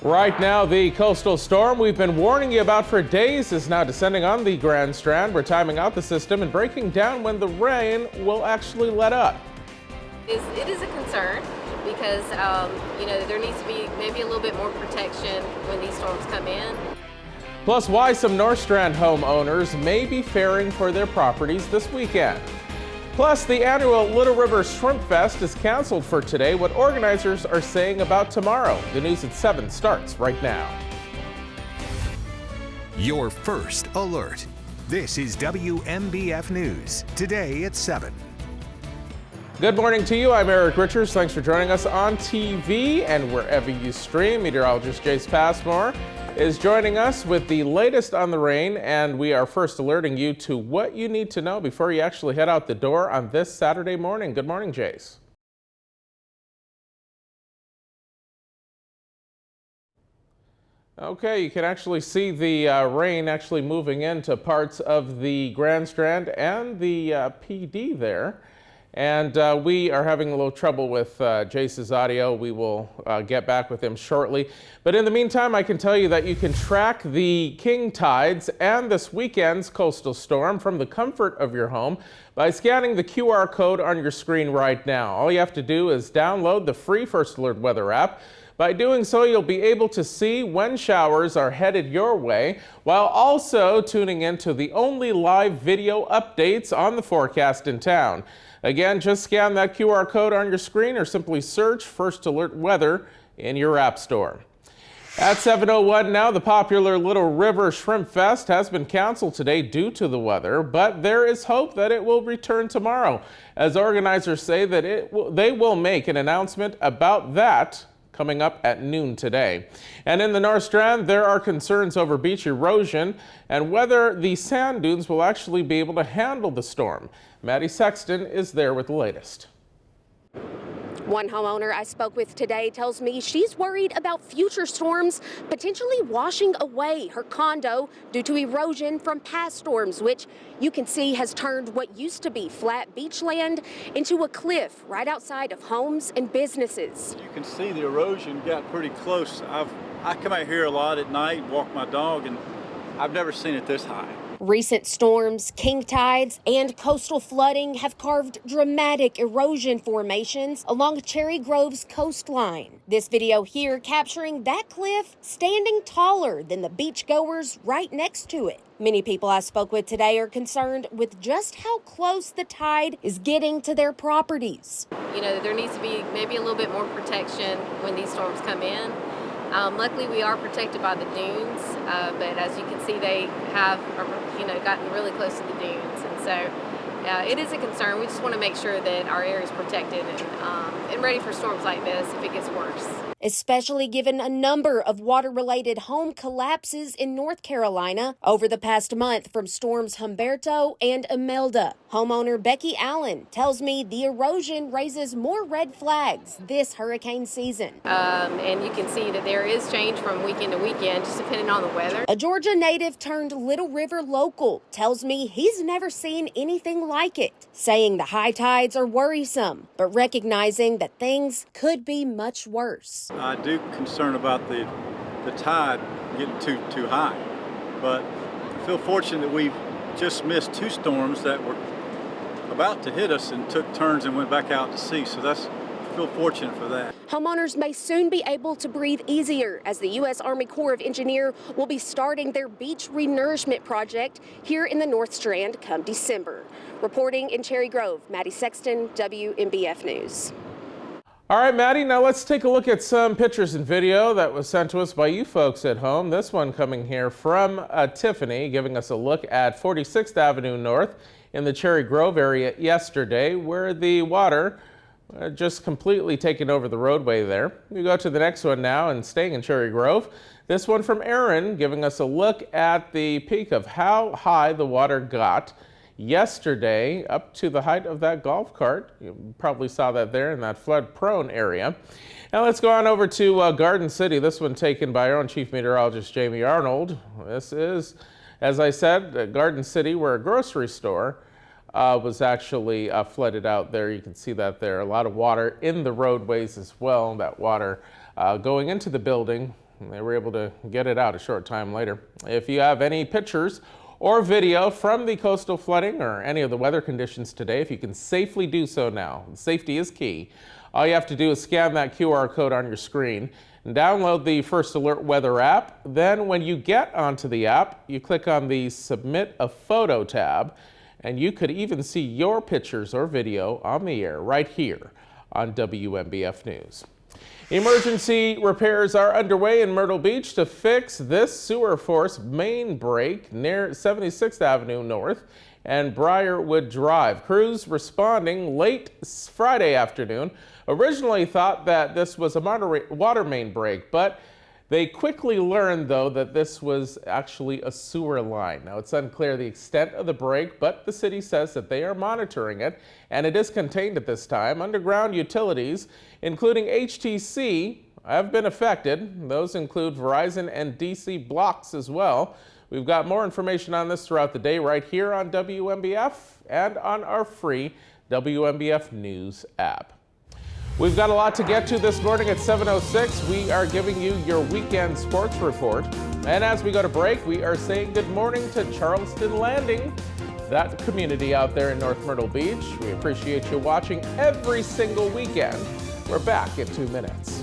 Right now, the coastal storm we've been warning you about for days is now descending on the Grand Strand. We're timing out the system and breaking down when the rain will actually let up. It is a concern because, there needs to be maybe a little bit more protection when these storms come in. Plus, why some North Strand homeowners may be fearing for their properties this weekend. Plus, the annual Little River Shrimp Fest is canceled for today. What organizers are saying about tomorrow. The news at 7 starts right now. Your first alert. This is WMBF News, today at 7. Good morning to you. I'm Eric Richards. Thanks for joining us on TV and wherever you stream. Meteorologist Jace Passmore is joining us with the latest on the rain, and we are first alerting you to what you need to know before you actually head out the door on this Saturday morning. Good morning, Jace. Okay, you can actually see the rain actually moving into parts of the Grand Strand and the PD there. And we are having a little trouble with Jace's audio. We will get back with him shortly. But in the meantime, I can tell you that you can track the king tides and this weekend's coastal storm from the comfort of your home by scanning the QR code on your screen right now. All you have to do is download the free First Alert Weather app. By doing so, you'll be able to see when showers are headed your way, while also tuning into the only live video updates on the forecast in town. Again, just scan that QR code on your screen or simply search First Alert Weather in your app store. At 7:01 now, the popular Little River Shrimp Fest has been canceled today due to the weather, but there is hope that it will return tomorrow, as organizers say that they will make an announcement about that coming up at noon today. And in the North Strand, there are concerns over beach erosion and whether the sand dunes will actually be able to handle the storm. Maddie Sexton is there with the latest. One homeowner I spoke with today tells me she's worried about future storms potentially washing away her condo due to erosion from past storms, which you can see has turned what used to be flat beachland into a cliff right outside of homes and businesses. You can see the erosion got pretty close. I come out here a lot at night, walk my dog, and I've never seen it this high. Recent storms, king tides, and coastal flooding have carved dramatic erosion formations along Cherry Grove's coastline. This video here capturing that cliff standing taller than the beachgoers right next to it. Many people I spoke with today are concerned with just how close the tide is getting to their properties. There needs to be maybe a little bit more protection when these storms come in. Luckily, we are protected by the dunes, but as you can see, they have, gotten really close to the dunes, and so it is a concern. We just want to make sure that our area is protected and ready for storms like this if it gets worse. Especially given a number of water-related home collapses in North Carolina over the past month from storms Humberto and Imelda. Homeowner Becky Allen tells me the erosion raises more red flags this hurricane season. And you can see that there is change from weekend to weekend, just depending on the weather. A Georgia native turned Little River local tells me he's never seen anything like it, saying the high tides are worrisome, but recognizing that things could be much worse. I do concern about the tide getting too high, but I feel fortunate that we've just missed 2 storms that were about to hit us and took turns and went back out to sea, so I feel fortunate for that. Homeowners may soon be able to breathe easier as the U.S. Army Corps of Engineers will be starting their beach renourishment project here in the North Strand come December. Reporting in Cherry Grove, Maddie Sexton, WMBF News. All right, Maddie, now let's take a look at some pictures and video that was sent to us by you folks at home. This one coming here from Tiffany, giving us a look at 46th Avenue North in the Cherry Grove area yesterday, where the water just completely taken over the roadway there. We go to the next one now and staying in Cherry Grove. This one from Aaron, giving us a look at the peak of how high the water got yesterday, up to the height of that golf cart. You probably saw that there in that flood-prone area. Now let's go on over to Garden City. This one taken by our own Chief Meteorologist, Jamie Arnold. This is, as I said, Garden City, where a grocery store was actually flooded out there. You can see that there. A lot of water in the roadways as well. That water going into the building They were able to get it out a short time later. If you have any pictures or video from the coastal flooding or any of the weather conditions today, if you can safely do so now, safety is key. All you have to do is scan that QR code on your screen and download the First Alert Weather app. Then when you get onto the app, you click on the Submit a Photo tab, and you could even see your pictures or video on the air right here on WMBF News. Emergency repairs are underway in Myrtle Beach to fix this sewer force main break near 76th Avenue North and Briarwood Drive. Crews responding late Friday afternoon originally thought that this was a water main break, but they quickly learned, though, that this was actually a sewer line. Now, it's unclear the extent of the break, but the city says that they are monitoring it, and it is contained at this time. Underground utilities, including HTC, have been affected. Those include Verizon and DC blocks as well. We've got more information on this throughout the day right here on WMBF and on our free WMBF News app. We've got a lot to get to this morning at 7:06. We are giving you your weekend sports report. And as we go to break, we are saying good morning to Charleston Landing, that community out there in North Myrtle Beach. We appreciate you watching every single weekend. We're back in 2 minutes.